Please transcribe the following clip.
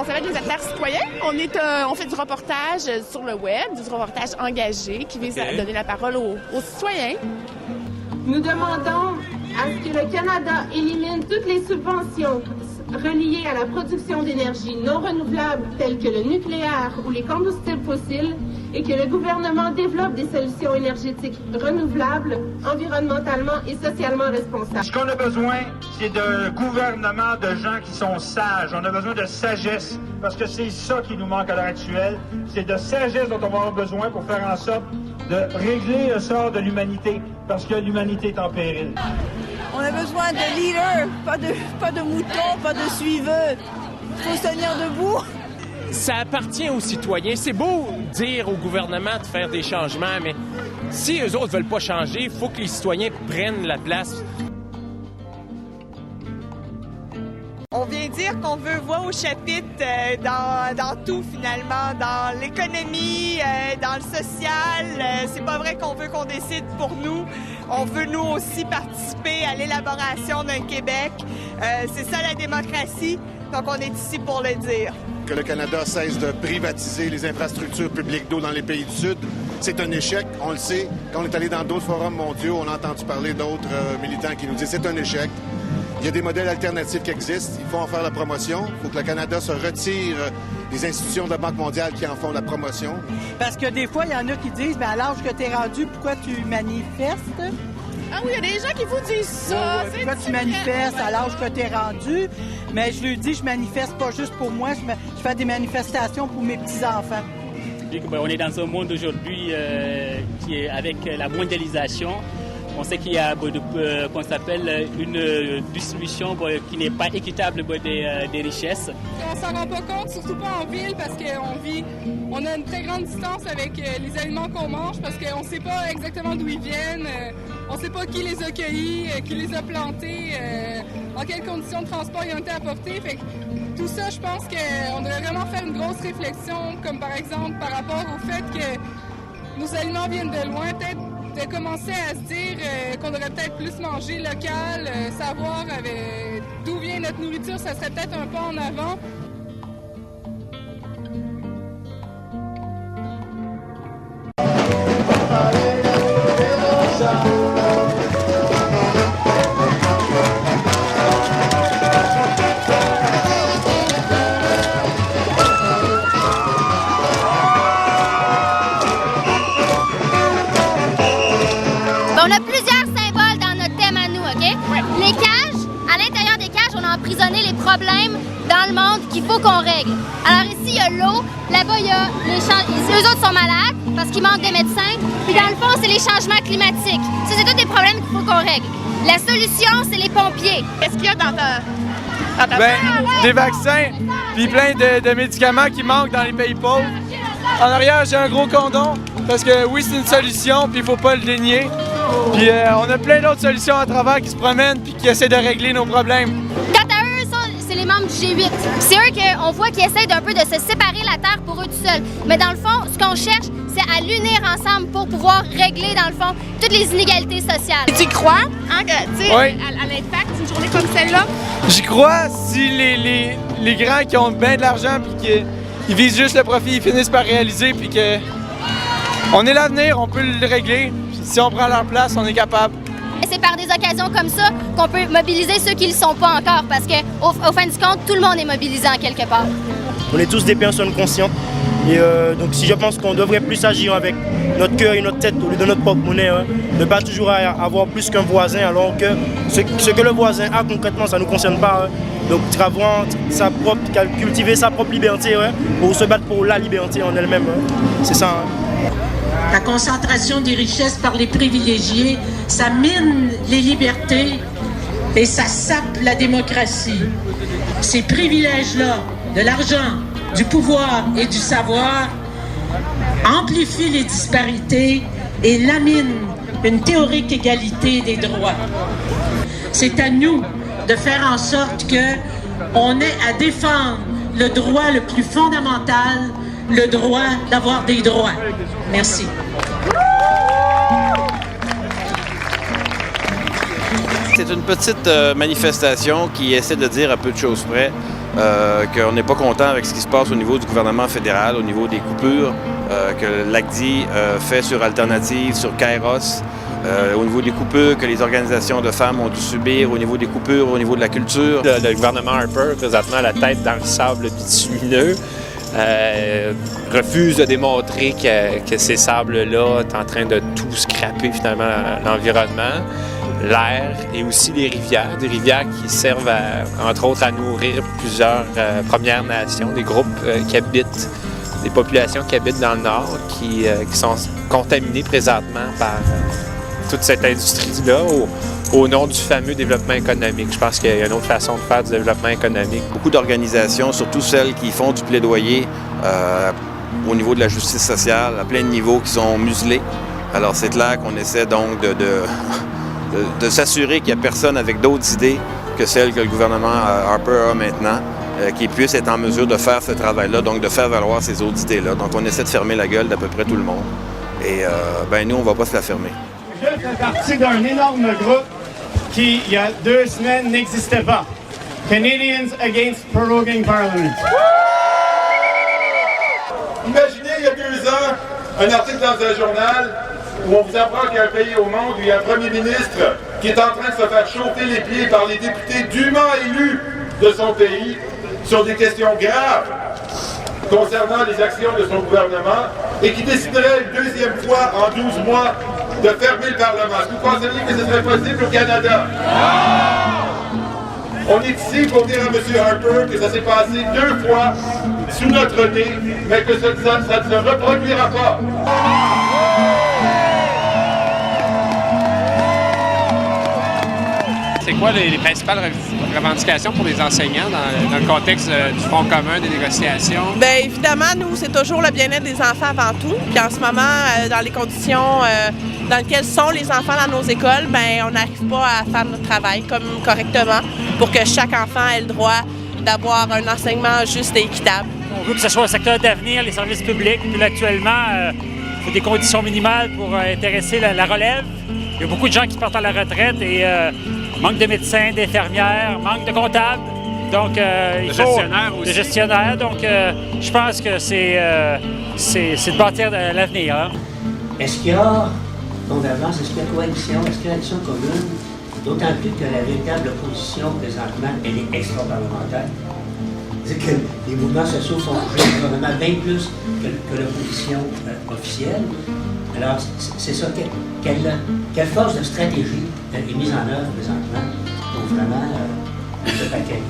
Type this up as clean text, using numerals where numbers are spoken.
On s'appelle les acteurs citoyens. On fait du reportage sur le web, du reportage engagé qui vise à donner la parole aux citoyens. Nous demandons à ce que le Canada élimine toutes les subventions reliées à la production d'énergie non renouvelable telles que le nucléaire ou les combustibles fossiles et que le gouvernement développe des solutions énergétiques renouvelables, environnementalement et socialement responsables. Ce qu'on a besoin, c'est de gouvernement de gens qui sont sages. On a besoin de sagesse, parce que c'est ça qui nous manque à l'heure actuelle. C'est de sagesse dont on va avoir besoin pour faire en sorte de régler le sort de l'humanité, parce que l'humanité est en péril. On a besoin de leaders, pas de moutons, pas de suiveux. Il faut se tenir debout. Ça appartient aux citoyens. C'est beau dire au gouvernement de faire des changements, mais si eux autres veulent pas changer, il faut que les citoyens prennent la place. On vient dire qu'on veut voir au chapitre dans tout, finalement, dans l'économie, dans le social. C'est pas vrai qu'on veut qu'on décide pour nous. On veut, nous aussi, participer à l'élaboration d'un Québec. C'est ça, la démocratie. Donc, on est ici pour le dire. Que le Canada cesse de privatiser les infrastructures publiques d'eau dans les pays du Sud, c'est un échec. On le sait. Quand on est allé dans d'autres forums mondiaux, on a entendu parler d'autres militants qui nous disent que c'est un échec. Il y a des modèles alternatifs qui existent. Il faut en faire la promotion. Il faut que le Canada se retire des institutions de la Banque mondiale qui en font la promotion. Parce que des fois, il y en a qui disent, à l'âge que tu es rendu, pourquoi tu manifestes? Ah oui, il y a des gens qui vous disent ça. Ouais, pourquoi tu manifestes à l'âge que tu es rendu? Mais je lui dis, je manifeste pas juste pour moi, je fais des manifestations pour mes petits-enfants. On est dans un monde aujourd'hui qui est avec la mondialisation. On sait qu'il y a qu'on s'appelle une distribution qui n'est pas équitable des richesses. On s'en rend pas compte, surtout pas en ville, parce on a une très grande distance avec les aliments qu'on mange, parce qu'on ne sait pas exactement d'où ils viennent, on ne sait pas qui les a cueillis, qui les a plantés, en quelles conditions de transport ils ont été apportés. Fait que tout ça, je pense qu'on devrait vraiment faire une grosse réflexion, comme par exemple par rapport au fait que nos aliments viennent de loin, peut-être de commencer à se dire qu'on devrait peut-être plus manger local, savoir d'où vient notre nourriture, ça serait peut-être un pas en avant. On a plusieurs symboles dans notre thème à nous, OK? Oui. Les cages, à l'intérieur des cages, on a emprisonné les problèmes dans le monde qu'il faut qu'on règle. Alors ici, il y a l'eau, là-bas, il y a les eux autres sont malades parce qu'il manque de médecins, puis dans le fond, c'est les changements climatiques. Ça, c'est tous des problèmes qu'il faut qu'on règle. La solution, c'est les pompiers. Qu'est-ce qu'il y a dans ta des vaccins, puis plein de médicaments qui manquent dans les pays pauvres. En arrière, j'ai un gros condom, parce que oui, c'est une solution, puis il faut pas le dénier. Puis on a plein d'autres solutions à travers qui se promènent puis qui essaient de régler nos problèmes. Quant à eux, ça, c'est les membres du G8. C'est eux qu'on voit qui essaient d'un peu de se séparer la Terre pour eux tout seuls. Mais dans le fond, ce qu'on cherche, c'est à l'unir ensemble pour pouvoir régler, dans le fond, toutes les inégalités sociales. Tu crois oui. à l'impact d'une journée comme celle-là? J'y crois si les grands qui ont bien de l'argent puis qui visent juste le profit, ils finissent par réaliser puis que on est l'avenir, on peut le régler. Si on prend leur place, on est capable. C'est par des occasions comme ça qu'on peut mobiliser ceux qui ne le sont pas encore, parce qu'au fin du compte, tout le monde est mobilisé en quelque part. On est tous des personnes conscientes. Et donc si je pense qu'on devrait plus agir avec notre cœur et notre tête au lieu de notre porte-monnaie, ne pas toujours avoir plus qu'un voisin, alors que ce que le voisin a concrètement, ça ne nous concerne pas. Donc cultiver sa propre liberté pour se battre pour la liberté en elle-même. C'est ça. La concentration des richesses par les privilégiés, ça mine les libertés et ça sape la démocratie. Ces privilèges-là, de l'argent, du pouvoir et du savoir, amplifient les disparités et laminent une théorique égalité des droits. C'est à nous de faire en sorte qu'on ait à défendre le droit le plus fondamental, le droit d'avoir des droits. Merci. C'est une petite manifestation qui essaie de dire à peu de choses près qu'on n'est pas content avec ce qui se passe au niveau du gouvernement fédéral, au niveau des coupures que l'ACDI fait sur Alternative, sur Kairos, au niveau des coupures que les organisations de femmes ont dû subir, au niveau des coupures, au niveau de la culture. Le gouvernement Harper, présentement, la tête dans le sable bitumineux, refuse de démontrer que ces sables-là sont en train de tout scraper, finalement, l'environnement, l'air et aussi les rivières. Des rivières qui servent, entre autres, à nourrir plusieurs Premières Nations, des groupes qui habitent, des populations qui habitent dans le Nord, qui sont contaminées présentement par toute cette industrie-là au nom du fameux développement économique. Je pense qu'il y a une autre façon de faire du développement économique. Beaucoup d'organisations, surtout celles qui font du plaidoyer au niveau de la justice sociale, à plein de niveaux, qui sont muselées. Alors c'est clair qu'on essaie donc de s'assurer qu'il n'y a personne avec d'autres idées que celles que le gouvernement Harper a maintenant, qui puisse être en mesure de faire ce travail-là, donc de faire valoir ces autres idées-là. Donc on essaie de fermer la gueule d'à peu près tout le monde. Et nous, on ne va pas se la fermer. Je fais partie d'un énorme groupe qui, il y a 2 semaines, n'existait pas. Canadians Against Proroguing Parliament. Imaginez, il y a 2 ans, un article dans un journal où on vous apprend qu'il y a un pays au monde où il y a un premier ministre qui est en train de se faire chauffer les pieds par les députés dûment élus de son pays sur des questions graves concernant les actions de son gouvernement et qui déciderait une 2e fois en 12 mois de fermer le Parlement. Est-ce que vous penseriez que ce serait possible au Canada? On est ici pour dire à M. Harper que ça s'est passé 2 fois sous notre nez, mais que ça ne se reproduira pas. C'est quoi les principales revendications pour les enseignants dans le contexte du Front commun des négociations? Bien, évidemment, nous, c'est toujours le bien-être des enfants avant tout. Puis en ce moment, dans les conditions dans lesquelles sont les enfants dans nos écoles, bien, on n'arrive pas à faire notre travail correctement pour que chaque enfant ait le droit d'avoir un enseignement juste et équitable. On veut que ce soit un secteur d'avenir, les services publics. Puis là, actuellement, il faut des conditions minimales pour intéresser la relève. Il y a beaucoup de gens qui partent à la retraite et manque de médecins, d'infirmières, manque de comptables. Donc, il faut gestionnaires aussi. De gestionnaires. Donc, je pense que c'est de bâtir l'avenir. Hein. Est-ce qu'il y a convergence, est-ce qu'il y a coalition, est-ce qu'il y a action commune? D'autant plus que la véritable opposition, présentement, elle est extra-parlementaire. C'est-à-dire que les mouvements sociaux font bouger le gouvernement bien plus que l'opposition officielle. Alors, c'est ça. Quelle force de stratégie est mise en œuvre présentement pour vraiment se paquer?